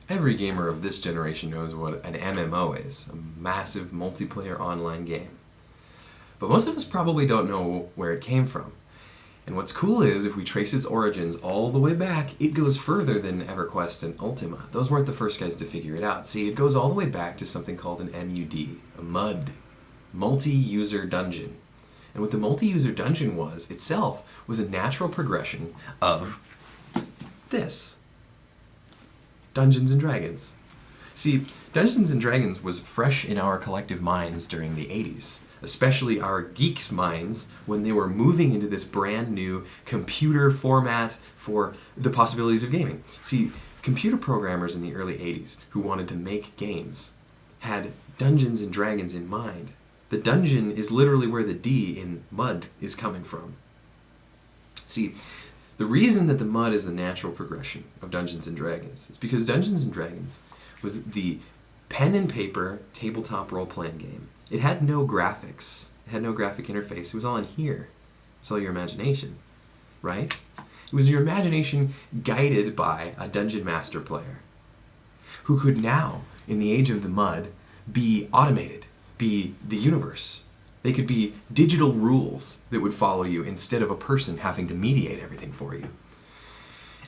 Every gamer of this generation knows what an MMO is, a massive multiplayer online game. But most of us probably don't know where it came from. And what's cool is, if we trace its origins all the way back, it goes further than EverQuest and Ultima. Those weren't the first guys to figure it out. See, it goes all the way back to something called an MUD, a MUD, multi-user dungeon. And what the multi-user dungeon was, itself, was a natural progression of this. Dungeons and Dragons. See, Dungeons and Dragons was fresh in our collective minds during the 80s, especially our geeks' minds when they were moving into this brand new computer format for the possibilities of gaming. See, computer programmers in the early 80s who wanted to make games had Dungeons and Dragons in mind. The dungeon is literally where the D in MUD is coming from. See, the reason that the MUD is the natural progression of Dungeons & Dragons is because Dungeons & Dragons was the pen and paper tabletop role-playing game. It had no graphics. It had no graphic interface. It was all in here. It was all your imagination, right? It was your imagination guided by a dungeon master player who could now, in the age of the MUD, be automated, be the universe. They could be digital rules that would follow you instead of a person having to mediate everything for you.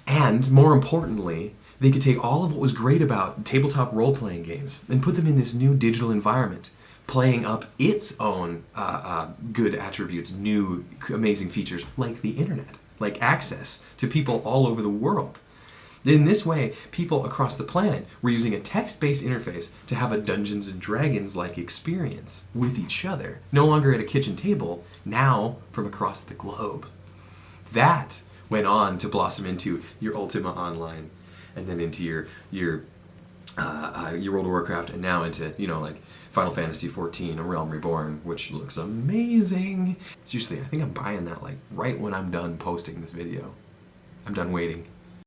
And, more importantly, they could take all of what was great about tabletop role-playing games and put them in this new digital environment, playing up its own good attributes, new amazing features, like the internet, like access to people all over the world. In this way, people across the planet were using a text-based interface to have a Dungeons & Dragons-like experience with each other. No longer at a kitchen table, now from across the globe. That went on to blossom into your Ultima Online, and then into your World of Warcraft, and now into, like Final Fantasy XIV, A Realm Reborn, which looks amazing. Seriously, I think I'm buying that right when I'm done posting this video. I'm done waiting.